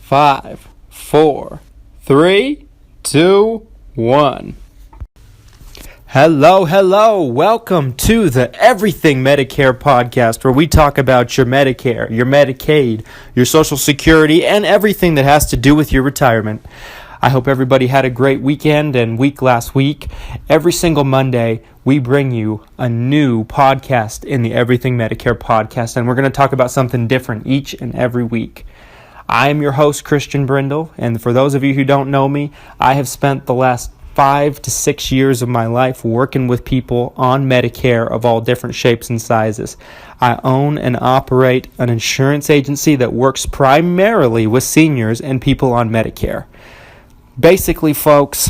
5, 4, 3, 2, 1. Hello. Welcome to the Everything Medicare Podcast, where we talk about your Medicare, your Medicaid, your Social Security, and everything that has to do with your retirement. I hope everybody had a great weekend and week last week. Every single Monday, we bring you a new podcast in the Everything Medicare Podcast, and we're going to talk about something different each and every week. I am your host, Christian Brindle, and for those of you who don't know me, I have spent the last 5 to 6 years of my life working with people on Medicare of all different shapes and sizes. I own and operate an insurance agency that works primarily with seniors and people on Medicare. Basically, folks,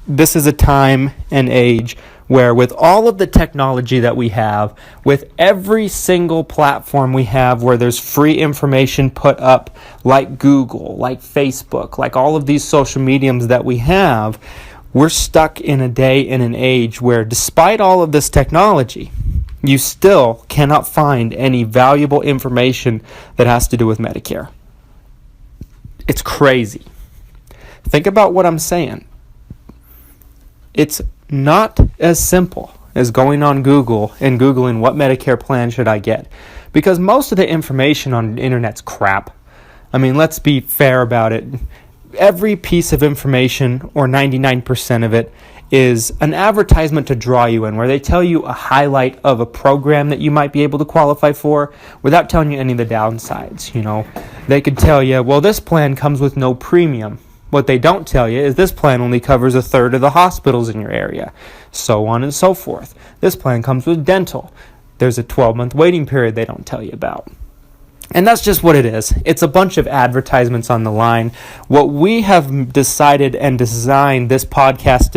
this is a time and age where with all of the technology that we have, with every single platform we have where there's free information put up, like Google, like Facebook, like all of these social mediums that we have, we're stuck in a day and an age where despite all of this technology, you still cannot find any valuable information that has to do with Medicare. It's crazy. Think about what I'm saying. It's not as simple as going on Google and Googling what Medicare plan should I get, because most of the information on the internet's crap. I mean, let's be fair about it. Every piece of information, or 99% of it, is an advertisement to draw you in, where they tell you a highlight of a program that you might be able to qualify for without telling you any of the downsides. You know, they could tell you, well, this plan comes with no premium. What they don't tell you is this plan only covers a third of the hospitals in your area, so on and so forth. This plan comes with dental. There's a 12-month waiting period they don't tell you about. And that's just what it is. It's a bunch of advertisements on the line. What we have decided and designed this podcast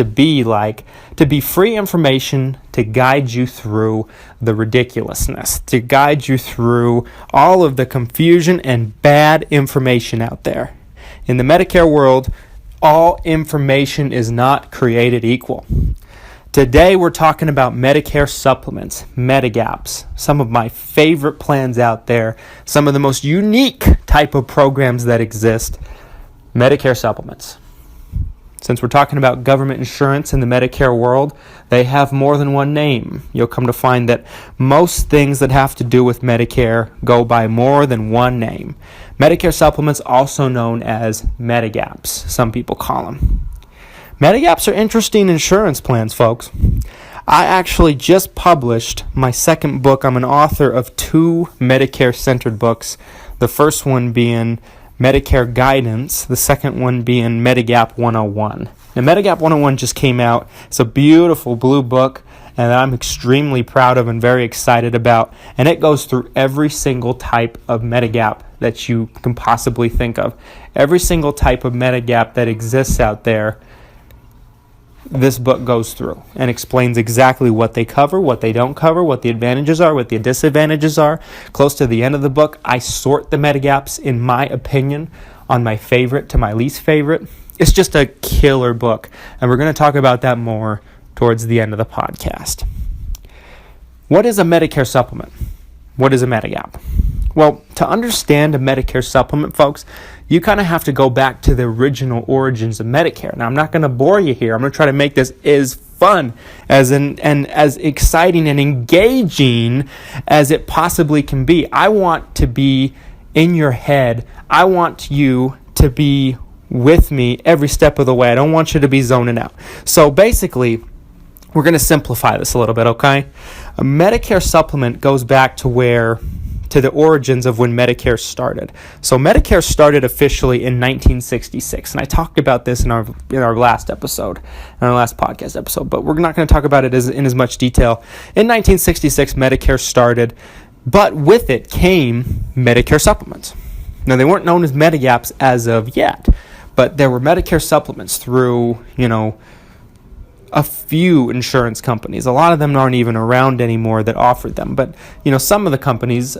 to be free information to guide you through the ridiculousness, to guide you through all of the confusion and bad information out there. In the Medicare world, all information is not created equal. Today, we're talking about Medicare supplements, Medigaps, some of my favorite plans out there, some of the most unique type of programs that exist, Medicare supplements. Since we're talking about government insurance in the Medicare world, they have more than one name. You'll come to find that most things that have to do with Medicare go by more than one name. Medicare supplements, also known as Medigaps, some people call them. Medigaps are interesting insurance plans, folks. I actually just published my second book. I'm an author of 2 Medicare-centered books, the first one being Medicare Guidance, the second one being Medigap 101. Now, Medigap 101 just came out. It's a beautiful blue book, and I'm extremely proud of and very excited about. And it goes through every single type of Medigap that you can possibly think of. Every single type of Medigap that exists out there, this book goes through and explains exactly what they cover, what they don't cover, what the advantages are, what the disadvantages are. Close to the end of the book, I sort the Medigaps, in my opinion, on my favorite to my least favorite. It's just a killer book, and we're going to talk about that more towards the end of the podcast. What is a Medicare supplement? What is a Medigap? Well, to understand a Medicare supplement, folks, you kind of have to go back to the original origins of Medicare. Now, I'm not going to bore you here. I'm going to try to make this as fun and as exciting and engaging as it possibly can be. I want to be in your head. I want you to be with me every step of the way. I don't want you to be zoning out. So basically, we're going to simplify this a little bit, okay? A Medicare supplement goes back to the origins of when Medicare started. So Medicare started officially in 1966, and I talked about this in our last episode, in our last podcast episode, but we're not going to talk about it in as much detail. In 1966, Medicare started, but with it came Medicare supplements. Now, they weren't known as Medigaps as of yet, but there were Medicare supplements through, a few insurance companies. A lot of them aren't even around anymore that offered them, but, some of the companies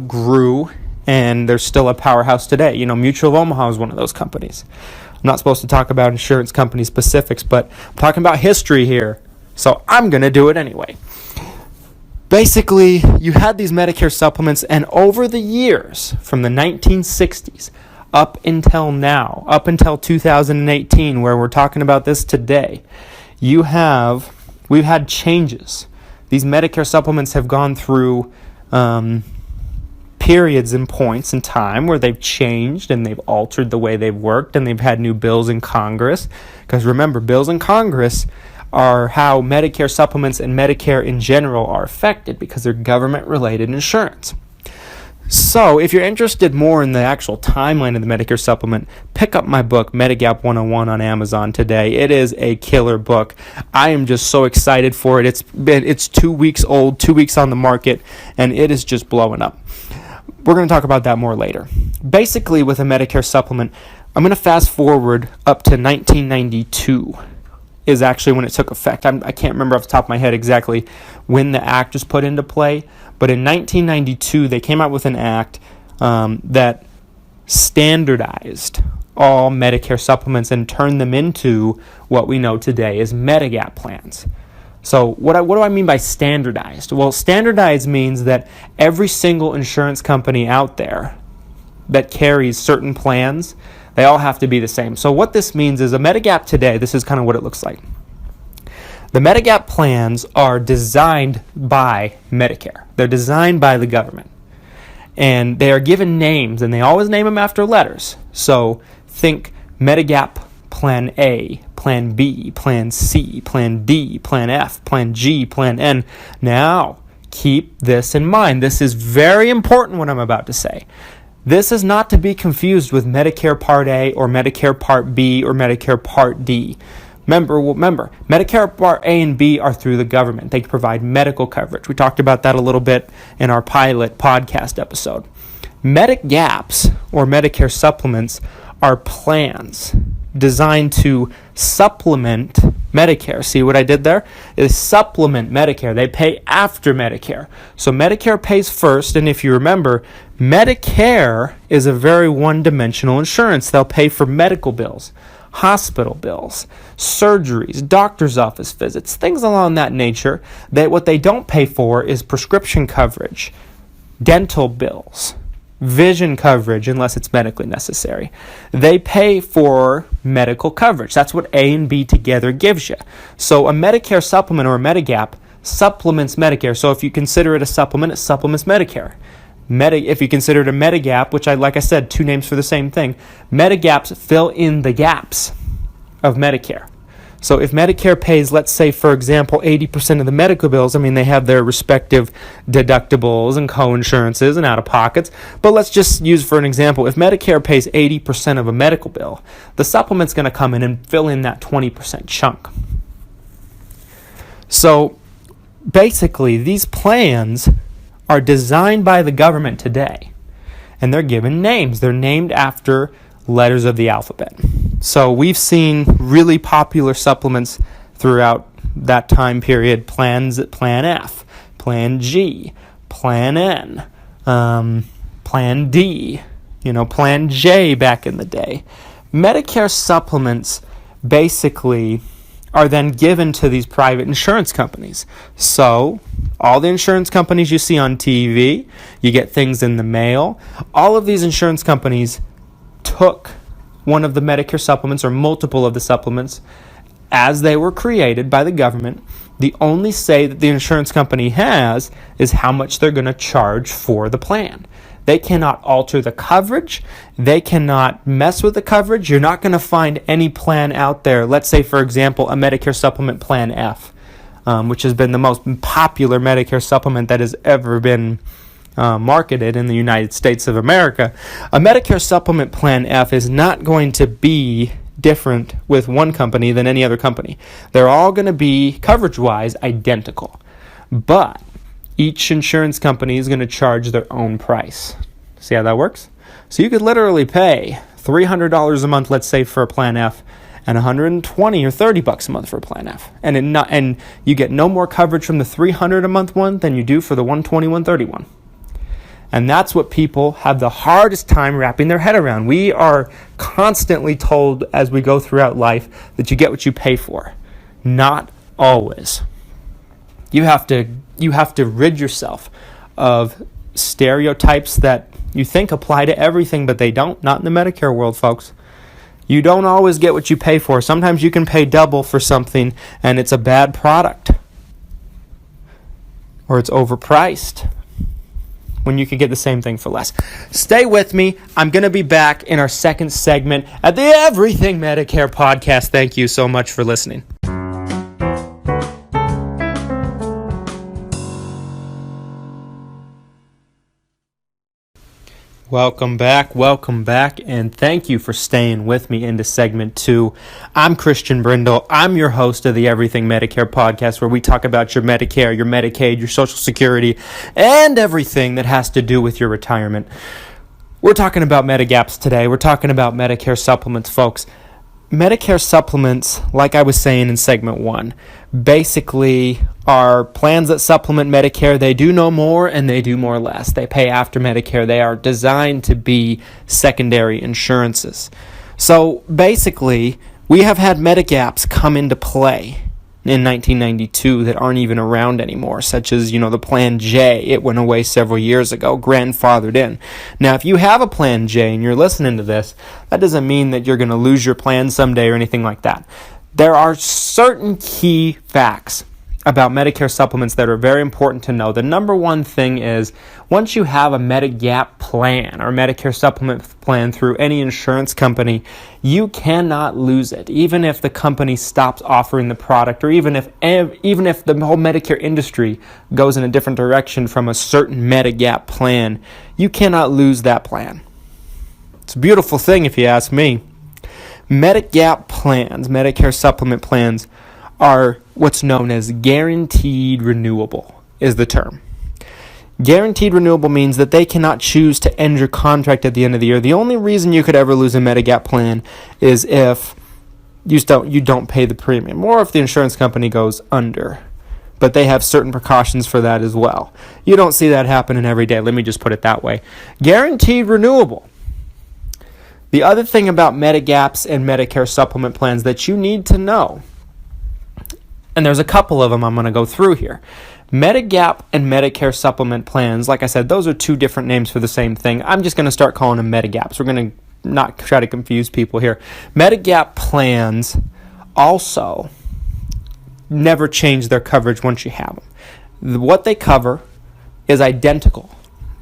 grew, and they're still a powerhouse today. Mutual of Omaha is one of those companies. I'm not supposed to talk about insurance company specifics, but I'm talking about history here, so I'm going to do it anyway. Basically, you had these Medicare supplements, and over the years, from the 1960s up until now, up until 2018, where we're talking about this today, we've had changes. These Medicare supplements have gone through periods and points in time where they've changed and they've altered the way they've worked, and they've had new bills in Congress. Because remember, bills in Congress are how Medicare supplements and Medicare in general are affected, because they're government-related insurance. So, if you're interested more in the actual timeline of the Medicare supplement, pick up my book, Medigap 101, on Amazon today. It is a killer book. I am just so excited for it. It's 2 weeks old, 2 weeks on the market, and it is just blowing up. We're going to talk about that more later. Basically, with a Medicare supplement, I'm going to fast forward up to 1992 is actually when it took effect. I can't remember off the top of my head exactly when the act was put into play, but in 1992, they came out with an act that standardized all Medicare supplements and turned them into what we know today as Medigap plans. So what do I mean by standardized? Well, standardized means that every single insurance company out there that carries certain plans, they all have to be the same. So what this means is a Medigap today, this is kind of what it looks like. The Medigap plans are designed by Medicare. They're designed by the government. And they are given names, and they always name them after letters. So think Medigap Plan A, Plan B, Plan C, Plan D, Plan F, Plan G, Plan N. Now, keep this in mind. This is very important, what I'm about to say. This is not to be confused with Medicare Part A or Medicare Part B or Medicare Part D. Remember, Medicare Part A and B are through the government. They provide medical coverage. We talked about that a little bit in our pilot podcast episode. Medigaps, or Medicare supplements, are plans designed to supplement Medicare. See what I did there? Is supplement Medicare. They pay after Medicare. So Medicare pays first, and if you remember, Medicare is a very one-dimensional insurance. They'll pay for medical bills, hospital bills, surgeries, doctor's office visits, things along that nature. What they don't pay for is prescription coverage, dental bills, vision coverage unless it's medically necessary. They pay for medical coverage. That's what A and B together gives you. So a Medicare supplement or a Medigap supplements Medicare. So if you consider it a supplement, it supplements Medicare. If you consider it a Medigap, which like I said, two names for the same thing, Medigaps fill in the gaps of Medicare. So if Medicare pays, let's say, for example, 80% of the medical bills, they have their respective deductibles and co-insurances and out-of-pockets, but let's just use for an example, if Medicare pays 80% of a medical bill, the supplement's going to come in and fill in that 20% chunk. So basically, these plans are designed by the government today, and they're given names. They're named after letters of the alphabet. So we've seen really popular supplements throughout that time period. Plans, Plan F, Plan G, Plan N, Plan D, Plan J back in the day. Medicare supplements basically are then given to these private insurance companies. So all the insurance companies you see on TV, you get things in the mail, all of these insurance companies took one of the Medicare supplements or multiple of the supplements as they were created by the government. The only say that the insurance company has is how much they're going to charge for the plan. They cannot alter the coverage. They cannot mess with the coverage. You're not going to find any plan out there. Let's say, for example, a Medicare supplement Plan F, which has been the most popular Medicare supplement that has ever been marketed in the United States of America. A Medicare supplement Plan F is not going to be different with one company than any other company. They're all going to be, coverage-wise, identical. But each insurance company is going to charge their own price. See how that works? So you could literally pay $300 a month, let's say, for a Plan F, and $120 or $30 a month for a Plan F. And you get no more coverage from the $300 a month one than you do for the $120, $130 one. And that's what people have the hardest time wrapping their head around. We are constantly told as we go throughout life that you get what you pay for. Not always. You have to rid yourself of stereotypes that you think apply to everything, but they don't. Not in the Medicare world, folks. You don't always get what you pay for. Sometimes you can pay double for something and it's a bad product. Or it's overpriced when you could get the same thing for less. Stay with me. I'm going to be back in our second segment at the Everything Medicare Podcast. Thank you so much for listening. Welcome back, and thank you for staying with me into segment 2. I'm Christian Brindle. I'm your host of the Everything Medicare Podcast, where we talk about your Medicare, your Medicaid, your Social Security, and everything that has to do with your retirement. We're talking about Medigaps today. We're talking about Medicare supplements, folks. Medicare supplements, like I was saying in segment 1, basically are plans that supplement Medicare. They do no more and they do more less. They pay after Medicare. They are designed to be secondary insurances. So basically, we have had Medigaps come into play in 1992 that aren't even around anymore, such as, the Plan J. It went away several years ago, grandfathered in. Now, if you have a Plan J and you're listening to this, that doesn't mean that you're going to lose your plan someday or anything like that. There are certain key facts about Medicare supplements that are very important to know. The number one thing is, once you have a Medigap plan or Medicare supplement plan through any insurance company, you cannot lose it. Even if the company stops offering the product, or even if the whole Medicare industry goes in a different direction from a certain Medigap plan, you cannot lose that plan. It's a beautiful thing if you ask me. Medigap plans, Medicare supplement plans, are what's known as guaranteed renewable, is the term. Guaranteed renewable means that they cannot choose to end your contract at the end of the year. The only reason you could ever lose a Medigap plan is if you don't pay the premium, or if the insurance company goes under. But they have certain precautions for that as well. You don't see that happening every day. Let me just put it that way. Guaranteed renewable. The other thing about Medigaps and Medicare supplement plans that you need to know, and there's a couple of them I'm going to go through here. Medigap and Medicare supplement plans, like I said, those are two different names for the same thing. I'm just going to start calling them Medigaps. We're going to not try to confuse people here. Medigap plans also never change their coverage once you have them. What they cover is identical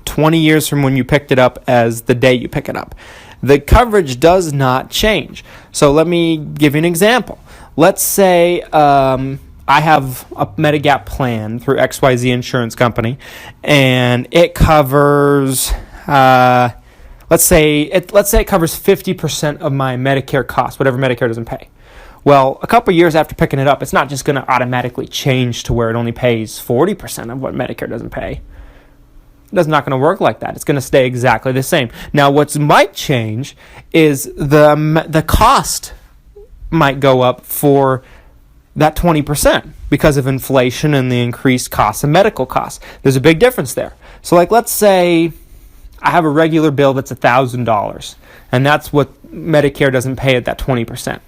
20 years from when you picked it up as the day you pick it up. The coverage does not change. So let me give you an example. Let's say I have a Medigap plan through XYZ Insurance Company, and it covers, let's say it covers 50% of my Medicare costs, whatever Medicare doesn't pay. Well, a couple years after picking it up, it's not just going to automatically change to where it only pays 40% of what Medicare doesn't pay. It's not going to work like that. It's going to stay exactly the same. Now, what might change is the cost might go up for that 20% because of inflation and the increased cost of medical costs. There's a big difference there. So, let's say I have a regular bill that's $1,000, and that's what Medicare doesn't pay at that 20%.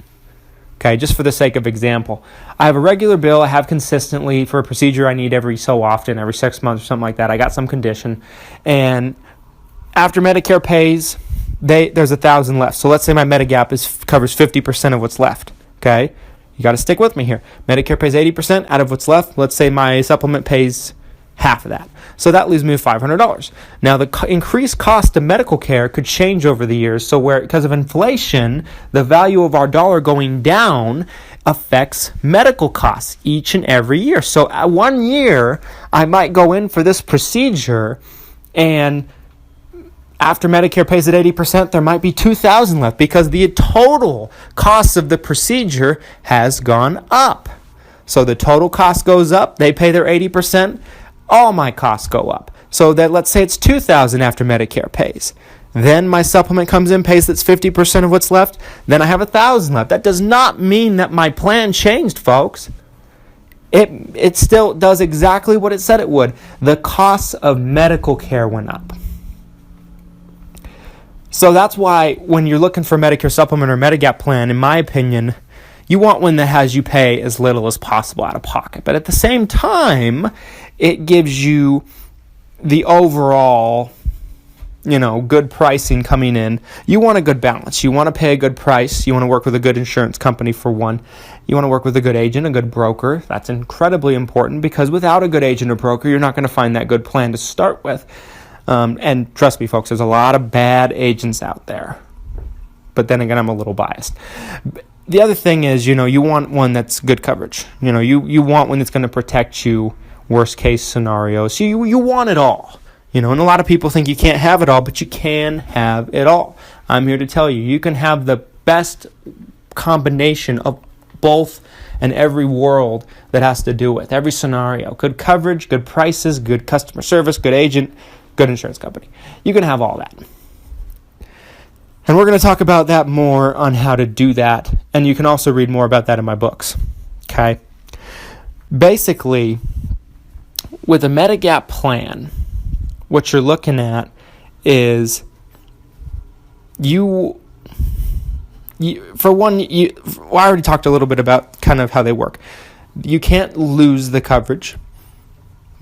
Okay, just for the sake of example, I have a regular bill I have consistently for a procedure I need every so often, every 6 months or something like that. I got some condition, and after Medicare pays, there's $1,000 left. So let's say my Medigap covers 50% of what's left. Okay, you got to stick with me here. Medicare pays 80% out of what's left. Let's say my supplement pays half of that. So that leaves me with $500. Now, the increased cost of medical care could change over the years. So because of inflation, the value of our dollar going down affects medical costs each and every year. So 1 year, I might go in for this procedure, and after Medicare pays at 80%, there might be $2,000 left because the total cost of the procedure has gone up. So the total cost goes up. They pay their 80%. All my costs go up. So that, let's say it's $2,000 after Medicare pays. Then my supplement comes in, pays that's 50% of what's left. Then I have $1,000 left. That does not mean that my plan changed, folks. It still does exactly what it said it would. The costs of medical care went up. So that's why when you're looking for a Medicare supplement or Medigap plan, in my opinion, you want one that has you pay as little as possible out of pocket. But at the same time, it gives you the overall good pricing coming in. You want a good balance. You want to pay a good price. You want to work with a good insurance company for one. You want to work with a good agent, a good broker. That's incredibly important because without a good agent or broker, you're not going to find that good plan to start with. And trust me, folks, there's a lot of bad agents out there. But then again, I'm a little biased. The other thing is, you want one that's good coverage. You want one that's going to protect you worst case scenarios. So you want it all. And a lot of people think you can't have it all, but you can have it all. I'm here to tell you, you can have the best combination of both in every world that has to do with every scenario. Good coverage, good prices, good customer service, good agent, good insurance company. You can have all that. And we're going to talk about that more on how to do that. And you can also read more about that in my books. Okay? Basically, with a Medigap plan, what you're looking at is I already talked a little bit about kind of how they work. You can't lose the coverage.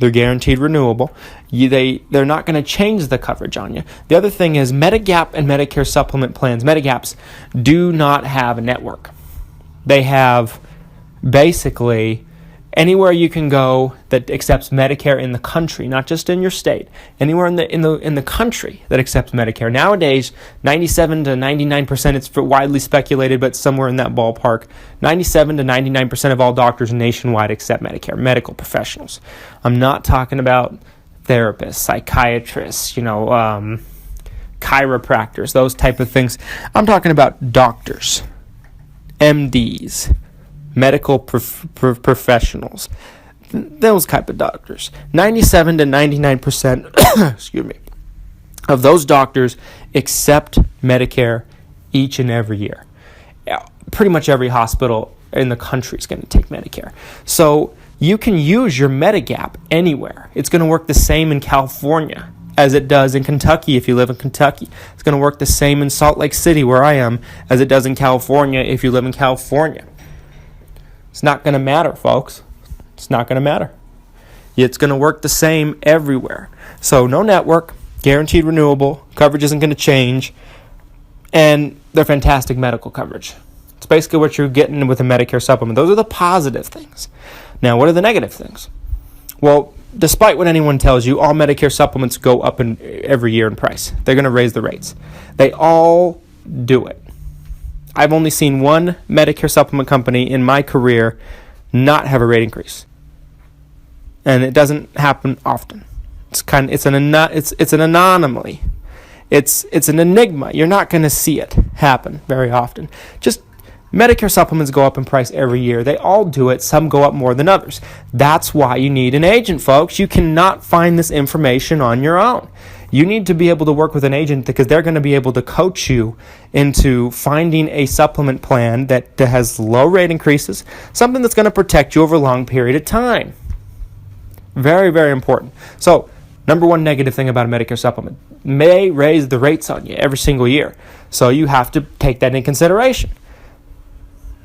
They're guaranteed renewable. They're not going to change the coverage on you. The other thing is Medigap and Medicare supplement plans, Medigaps, do not have a network. They have basically anywhere you can go that accepts Medicare in the country, not just in your state. Anywhere in the country that accepts Medicare. Nowadays, 97 to 99%, it's widely speculated, but somewhere in that ballpark, 97 to 99% of all doctors nationwide accept Medicare, medical professionals. I'm not talking about therapists, psychiatrists, chiropractors, those type of things. I'm talking about doctors, MDs, medical professionals, those type of doctors. 97 to 99% excuse me, of those doctors accept Medicare each and every year. Pretty much every hospital in the country is going to take Medicare. So you can use your Medigap anywhere. It's going to work the same in California as it does in Kentucky if you live in Kentucky. It's going to work the same in Salt Lake City, where I am, as it does in California if you live in California. It's not going to matter, folks. It's not going to matter. It's going to work the same everywhere. So no network, guaranteed renewable, coverage isn't going to change, and they're fantastic medical coverage. It's basically what you're getting with a Medicare supplement. Those are the positive things. Now, what are the negative things? Well, despite what anyone tells you, all Medicare supplements go up every year in price. They're going to raise the rates. They all do it. I've only seen one Medicare supplement company in my career not have a rate increase, and it doesn't happen often. It's an anomaly. It's an enigma. You're not going to see it happen very often. Just Medicare supplements go up in price every year. They all do it. Some go up more than others. That's why you need an agent, folks. You cannot find this information on your own. You need to be able to work with an agent because they're going to be able to coach you into finding a supplement plan that has low rate increases, something that's going to protect you over a long period of time. Very, very important. So, number one negative thing about a Medicare supplement, may raise the rates on you every single year. So you have to take that in consideration.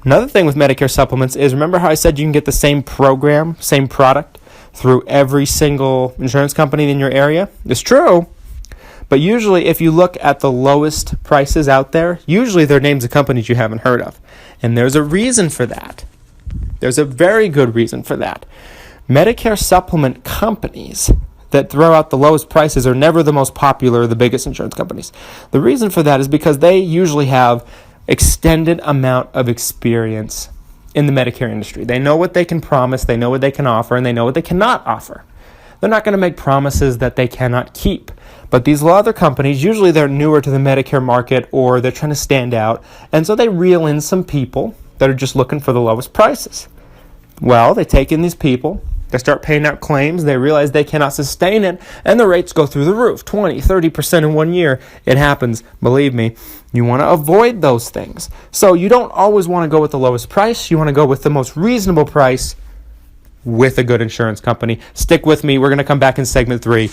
Another thing with Medicare supplements is, remember how I said you can get the same program, same product through every single insurance company in your area? It's true. But usually if you look at the lowest prices out there, usually they're names of companies you haven't heard of. And there's a reason for that. There's a very good reason for that. Medicare supplement companies that throw out the lowest prices are never the most popular or the biggest insurance companies. The reason for that is because they usually have extended amount of experience in the Medicare industry. They know what they can promise, they know what they can offer, and they know what they cannot offer. They're not going to make promises that they cannot keep. But these other companies, usually they're newer to the Medicare market or they're trying to stand out, and so they reel in some people that are just looking for the lowest prices. Well, they take in these people, they start paying out claims, they realize they cannot sustain it, and the rates go through the roof, 20, 30% in 1 year. It happens, believe me. You want to avoid those things. So you don't always want to go with the lowest price. You want to go with the most reasonable price with a good insurance company. Stick with me. We're going to come back in segment 3.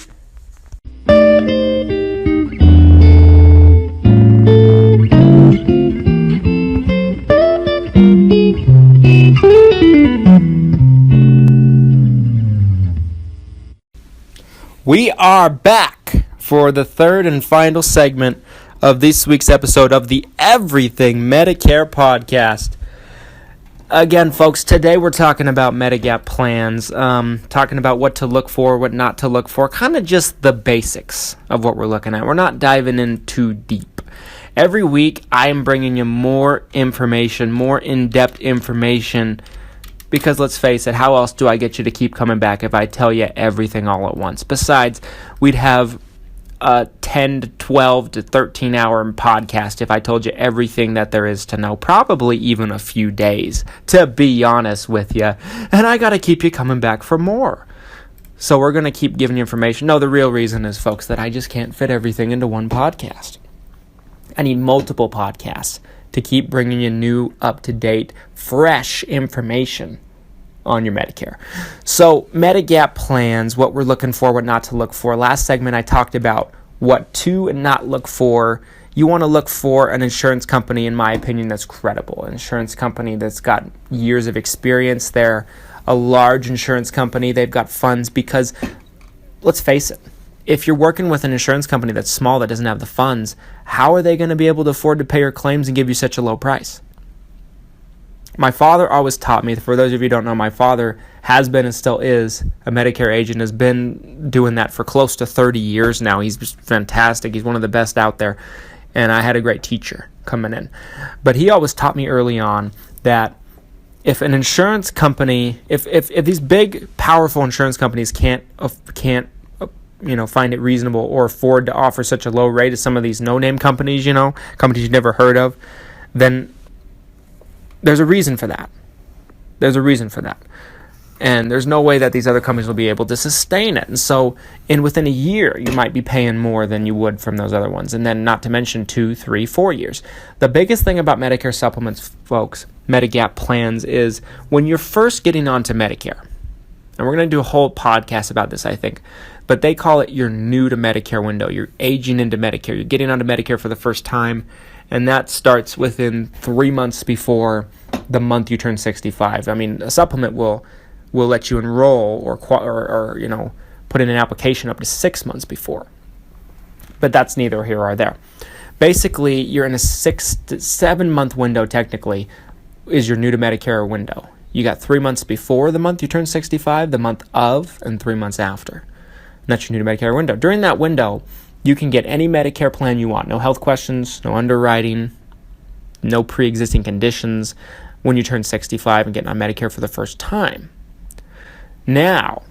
We are back for the third and final segment of this week's episode of the Everything Medicare Podcast. Again, folks, today we're talking about Medigap plans, talking about what to look for, what not to look for, kind of just the basics of what we're looking at. We're not diving in too deep. Every week, I am bringing you more information, more in-depth information, because let's face it, how else do I get you to keep coming back if I tell you everything all at once? Besides, we'd have a 10 to 12 to 13 hour podcast if I told you everything that there is to know, probably even a few days, to be honest with you. And I got to keep you coming back for more. So we're going to keep giving you information. No, the real reason is, folks, that I just can't fit everything into one podcast. I need multiple podcasts to keep bringing you new, up-to-date, fresh information on your Medicare. So, Medigap plans, what we're looking for, what not to look for. Last segment, I talked about what to and not look for. You want to look for an insurance company, in my opinion, that's credible. An insurance company that's got years of experience. They're a large insurance company. They've got funds because, let's face it, if you're working with an insurance company that's small, that doesn't have the funds, how are they going to be able to afford to pay your claims and give you such a low price? My father always taught me, for those of you who don't know, my father has been and still is a Medicare agent, has been doing that for close to 30 years now. He's just fantastic. He's one of the best out there. And I had a great teacher coming in. But he always taught me early on that if an insurance company, if these big, powerful insurance companies can't find it reasonable or afford to offer such a low rate as some of these no-name companies, companies you've never heard of, then there's a reason for that. And there's no way that these other companies will be able to sustain it. And so within a year, you might be paying more than you would from those other ones. And then not to mention 2, 3, 4 years. The biggest thing about Medicare supplements, folks, Medigap plans, is when you're first getting onto Medicare. And we're going to do a whole podcast about this, I think. But they call it your new to Medicare window. You're aging into Medicare. You're getting onto Medicare for the first time. And that starts within 3 months before the month you turn 65. I mean, a supplement will let you enroll or put in an application up to 6 months before. But that's neither here or there. Basically, you're in a 6 to 7 month window, technically, is your new to Medicare window. You got 3 months before the month you turn 65, the month of, and 3 months after. And that's your new to Medicare window. During that window, you can get any Medicare plan you want. No health questions, no underwriting, no pre-existing conditions when you turn 65 and get on Medicare for the first time. Now,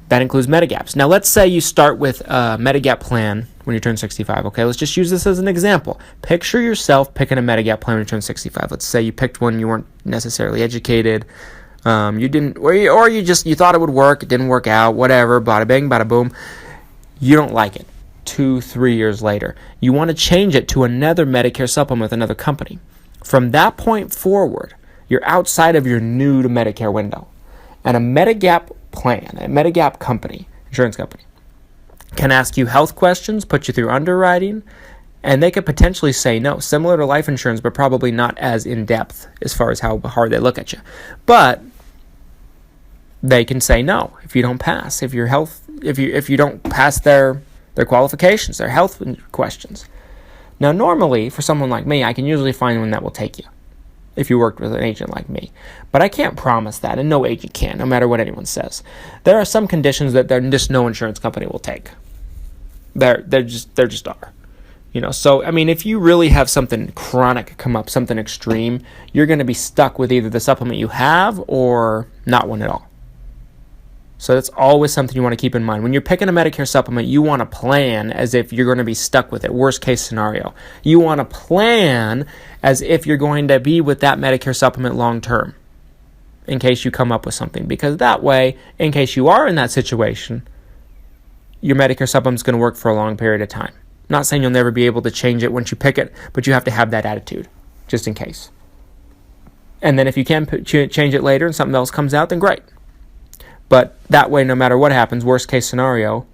that includes Medigaps. Now, let's say you start with a Medigap plan when you turn 65. Okay, let's just use this as an example. Picture yourself picking a Medigap plan when you turn 65. Let's say you picked one you weren't necessarily educated. You didn't, or you thought it would work. It didn't work out. Whatever. Bada bing, bada boom. You don't like it. 2, 3 years later, you want to change it to another Medicare supplement with another company. From that point forward, you're outside of your new to Medicare window. And a Medigap plan, a Medigap company, insurance company, can ask you health questions, put you through underwriting, and they could potentially say no, similar to life insurance, but probably not as in-depth as far as how hard they look at you. But they can say no if you don't pass, if you don't pass their qualifications, their health questions. Now, normally, for someone like me, I can usually find one that will take you if you worked with an agent like me. But I can't promise that, and no agent can, no matter what anyone says. There are some conditions that just no insurance company will take. There just are. So, I mean, if you really have something chronic come up, something extreme, you're going to be stuck with either the supplement you have or not one at all. So that's always something you want to keep in mind. When you're picking a Medicare supplement, you want to plan as if you're going to be stuck with it. Worst case scenario. You want to plan as if you're going to be with that Medicare supplement long term in case you come up with something. Because that way, in case you are in that situation, your Medicare supplement is going to work for a long period of time. I'm not saying you'll never be able to change it once you pick it, but you have to have that attitude, just in case. And then if you can change it later and something else comes out, then great. But that way, no matter what happens, worst case scenario,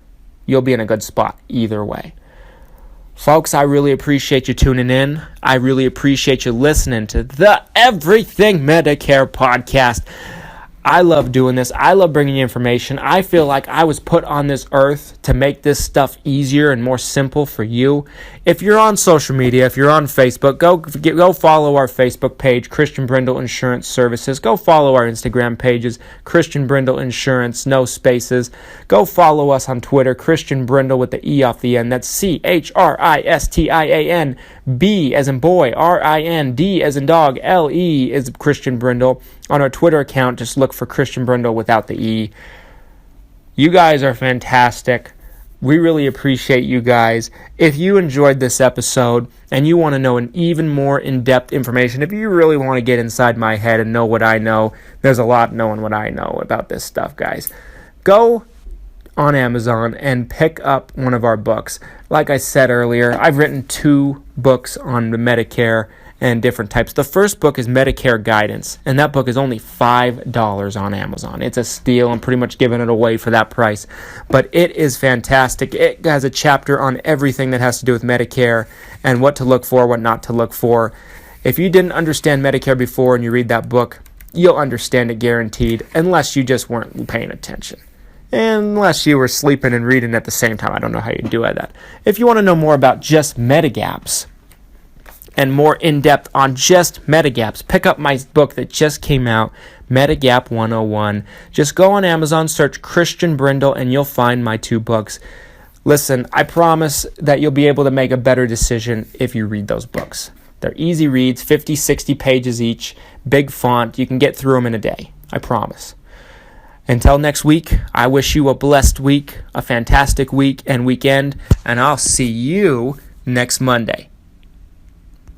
you'll be in a good spot either way. Folks, I really appreciate you tuning in. I really appreciate you listening to the Everything Medicare Podcast. I love doing this. I love bringing you information. I feel like I was put on this earth to make this stuff easier and more simple for you. If you're on social media, if you're on Facebook, go follow our Facebook page, Christian Brindle Insurance Services. Go follow our Instagram pages, Christian Brindle Insurance, no spaces. Go follow us on Twitter, Christian Brindle with the E off the end. That's CHRISTIAN, B as in boy, RIN, D as in dog, LE is Christian Brindle. On our Twitter account, just look for Christian Brindle without the E. You guys are fantastic. We really appreciate you guys. If you enjoyed this episode and you want to know an even more in-depth information, if you really want to get inside my head and know what I know, there's a lot knowing what I know about this stuff, guys. Go on Amazon and pick up one of our books. Like I said earlier, I've written 2 books on the Medicare and different types. The first book is Medicare Guidance, and that book is only $5 on Amazon. It's a steal. I'm pretty much giving it away for that price, but it is fantastic. It has a chapter on everything that has to do with Medicare and what to look for, what not to look for. If you didn't understand Medicare before and you read that book, you'll understand it guaranteed, unless you just weren't paying attention. Unless you were sleeping and reading at the same time. I don't know how you do that. If you want to know more about just Medigaps, and more in-depth on just Medigaps, pick up my book that just came out, Medigap 101. Just go on Amazon, search Christian Brindle, and you'll find my 2 books. Listen, I promise that you'll be able to make a better decision if you read those books. They're easy reads, 50, 60 pages each, big font. You can get through them in a day. I promise. Until next week, I wish you a blessed week, a fantastic week and weekend, and I'll see you next Monday.